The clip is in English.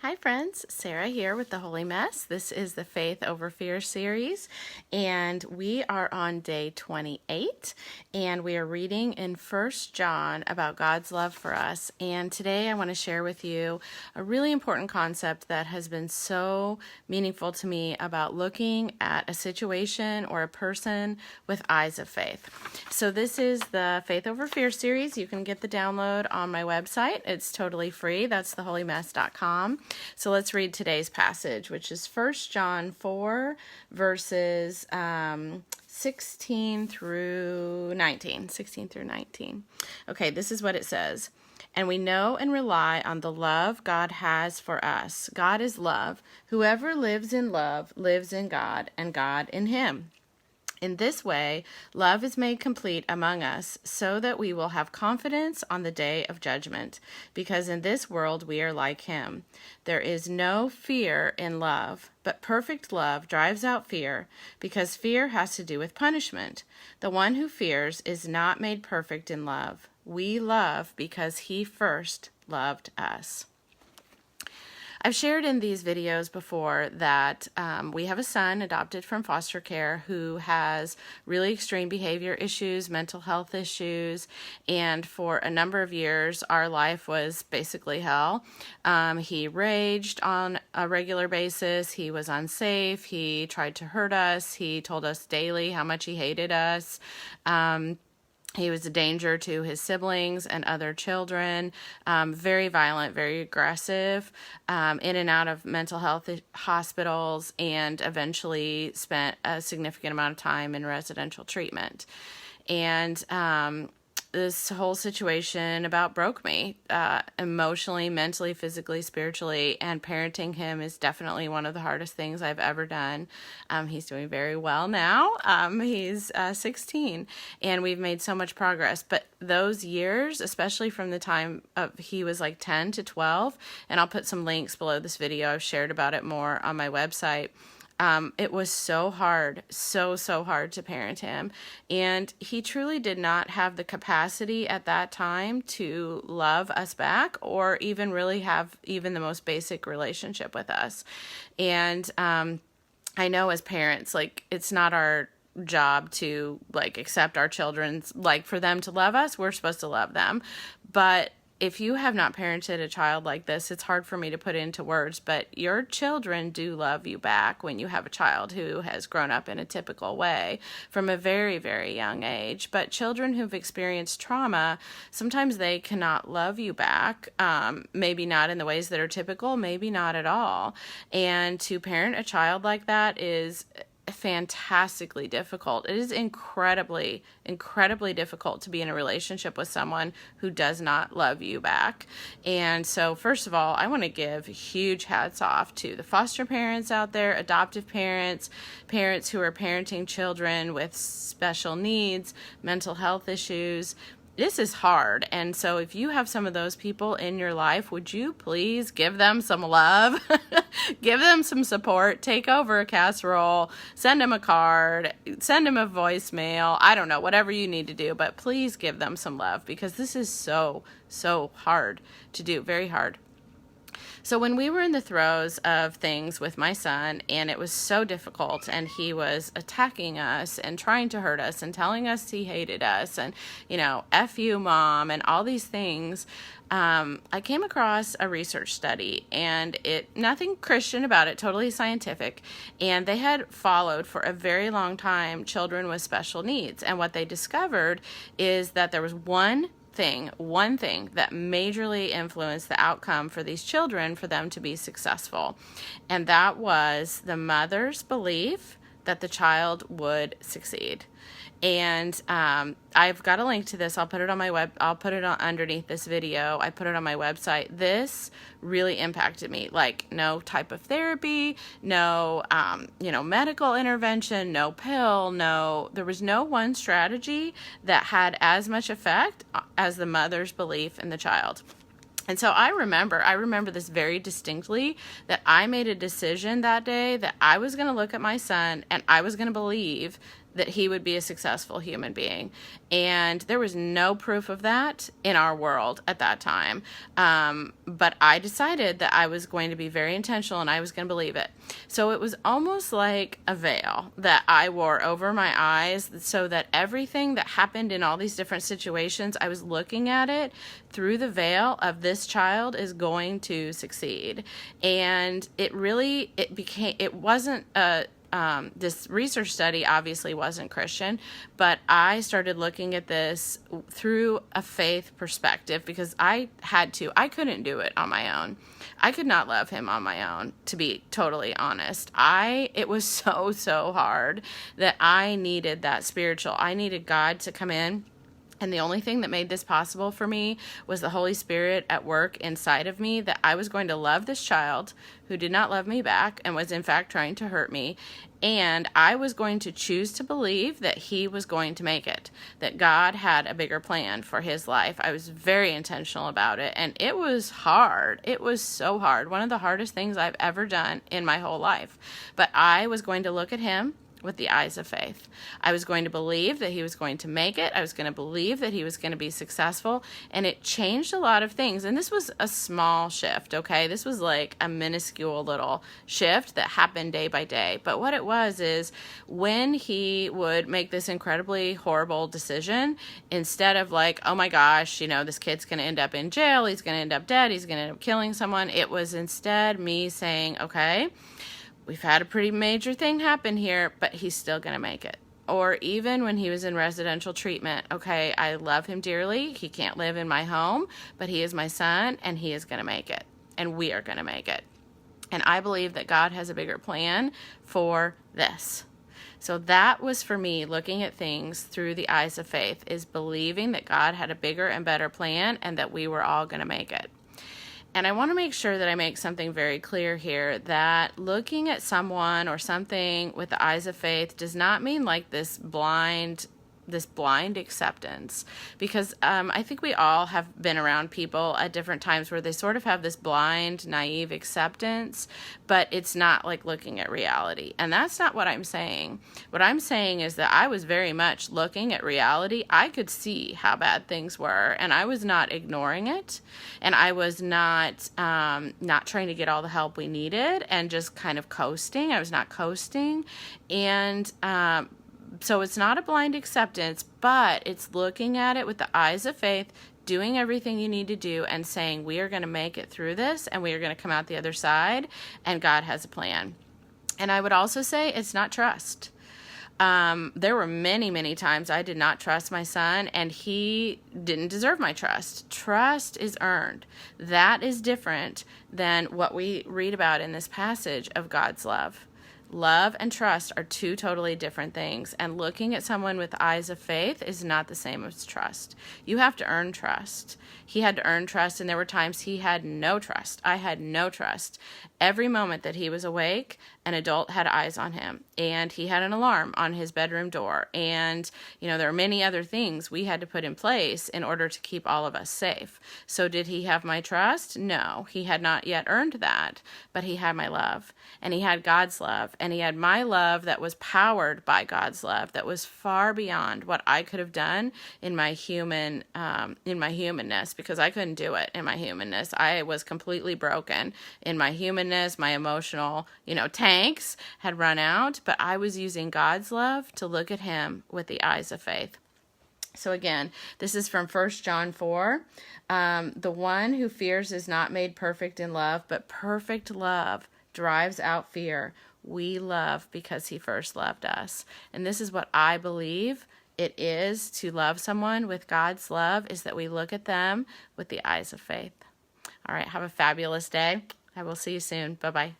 Hi friends, Sarah here with The Holy Mess. This is the Faith Over Fear series, and we are on day 28, and we are reading in 1 John about God's love for us. And today I want to share with you a really important concept that has been so meaningful to me about looking at a situation or a person with eyes of faith. So this is the Faith Over Fear series. You can get the download on my website. It's totally free. That's theholymess.com. So let's read today's passage, which is 1 John 4, verses 16 through 19. Okay, this is what it says. And we know and rely on the love God has for us. God is love. Whoever lives in love lives in God, and God in him. In this way, love is made complete among us so that we will have confidence on the day of judgment, because in this world we are like him. There is no fear in love, but perfect love drives out fear, because fear has to do with punishment. The one who fears is not made perfect in love. We love because he first loved us. I've shared in these videos before that we have a son adopted from foster care who has really extreme behavior issues, mental health issues, and for a number of years our life was basically hell. He raged on a regular basis. He was unsafe. He tried to hurt us. He told us daily how much he hated us. He was a danger to his siblings and other children, very violent, very aggressive, in and out of mental health hospitals, and eventually spent a significant amount of time in residential treatment. And this whole situation about broke me emotionally, mentally, physically, spiritually, and parenting him is definitely one of the hardest things I've ever done. He's doing very well now. He's 16, and we've made so much progress. But those years, especially from the time of he was like 10 to 12, and I'll put some links below this video. I've shared about it more on my website. It was so hard, so hard to parent him. And he truly did not have the capacity at that time to love us back or even really have even the most basic relationship with us. And I know as parents, like, it's not our job to like accept our children's, like, for them to love us. We're supposed to love them. But if you have not parented a child like this, it's hard for me to put into words, but your children do love you back when you have a child who has grown up in a typical way from a very, very young age. But children who've experienced trauma, sometimes they cannot love you back, maybe not in the ways that are typical, maybe not at all. And to parent a child like that is fantastically difficult. It is incredibly difficult to be in a relationship with someone who does not love you back. And so first of all, I want to give huge hats off to the foster parents out there, adoptive parents, parents who are parenting children with special needs, mental health issues. This is hard. And so if you have some of those people in your life, would you please give them some love, give them some support, take over a casserole, send them a card, send them a voicemail. I don't know, whatever you need to do, but please give them some love, because this is so hard to do, very hard. So when we were in the throes of things with my son, and it was so difficult, and he was attacking us and trying to hurt us and telling us he hated us and, you know, F you, Mom, and all these things, I came across a research study, and nothing Christian about it, totally scientific, and they had followed for a very long time children with special needs, and what they discovered is that there was one thing that majorly influenced the outcome for these children for them to be successful. And that was the mother's belief that the child would succeed. And I've got a link to this. I'll put it on my I'll put it on underneath this video. I put it on my website. This really impacted me. Like, no type of therapy, no medical intervention, no pill, there was no one strategy that had as much effect as the mother's belief in the child. And so I remember this very distinctly, that I made a decision that day that I was going to look at my son and I was going to believe that he would be a successful human being. And there was no proof of that in our world at that time. But I decided that I was going to be very intentional and I was going to believe it. So it was almost like a veil that I wore over my eyes so that everything that happened in all these different situations, I was looking at it through the veil of this child is going to succeed. And it wasn't this research study obviously wasn't Christian, but I started looking at this through a faith perspective because I couldn't do it on my own. I could not love him on my own, to be totally honest. It was so hard that I needed I needed God to come in. And the only thing that made this possible for me was the Holy Spirit at work inside of me, that I was going to love this child who did not love me back and was in fact trying to hurt me. And I was going to choose to believe that he was going to make it, that God had a bigger plan for his life. I was very intentional about it. And it was hard. It was so hard. One of the hardest things I've ever done in my whole life. But I was going to look at him with the eyes of faith. I was going to believe that he was going to make it. I was going to believe that he was going to be successful. And it changed a lot of things. And this was a small shift, okay? This was like a minuscule little shift that happened day by day. But what it was is when he would make this incredibly horrible decision, instead of like, oh my gosh, this kid's going to end up in jail, he's going to end up dead, he's going to end up killing someone, it was instead me saying, okay, we've had a pretty major thing happen here, but he's still going to make it. Or even when he was in residential treatment, okay, I love him dearly. He can't live in my home, but he is my son, and he is going to make it. And we are going to make it. And I believe that God has a bigger plan for this. So that was for me, looking at things through the eyes of faith, is believing that God had a bigger and better plan and that we were all going to make it. And I want to make sure that I make something very clear here, that looking at someone or something with the eyes of faith does not mean like this blind acceptance, because I think we all have been around people at different times where they sort of have this blind, naive acceptance, but it's not like looking at reality. And that's not what I'm saying. What I'm saying is that I was very much looking at reality. I could see how bad things were, and I was not ignoring it, and I was not trying to get all the help we needed and just kind of coasting. I was not coasting, and so it's not a blind acceptance, but it's looking at it with the eyes of faith, doing everything you need to do, and saying, we are going to make it through this, and we are going to come out the other side, and God has a plan. And I would also say it's not trust. There were many times I did not trust my son, and he didn't deserve my trust. Trust is earned. That is different than what we read about in this passage of God's love. Love and trust are two totally different things, and looking at someone with eyes of faith is not the same as trust. You have to earn trust. He had to earn trust, and there were times he had no trust. I had no trust. Every moment that he was awake, an adult had eyes on him, and he had an alarm on his bedroom door, and there are many other things we had to put in place in order to keep all of us safe. So did he have my trust? No, he had not yet earned that, but he had my love, and he had God's love, and he had my love that was powered by God's love, that was far beyond what I could have done in my humanness, because I couldn't do it in my humanness. I was completely broken in my humanness. My emotional, tanks had run out, but I was using God's love to look at him with the eyes of faith. So again, this is from 1 John 4. The one who fears is not made perfect in love, but perfect love drives out fear. We love because he first loved us. And this is what I believe it is to love someone with God's love, is that we look at them with the eyes of faith. All right, have a fabulous day. I will see you soon. Bye-bye.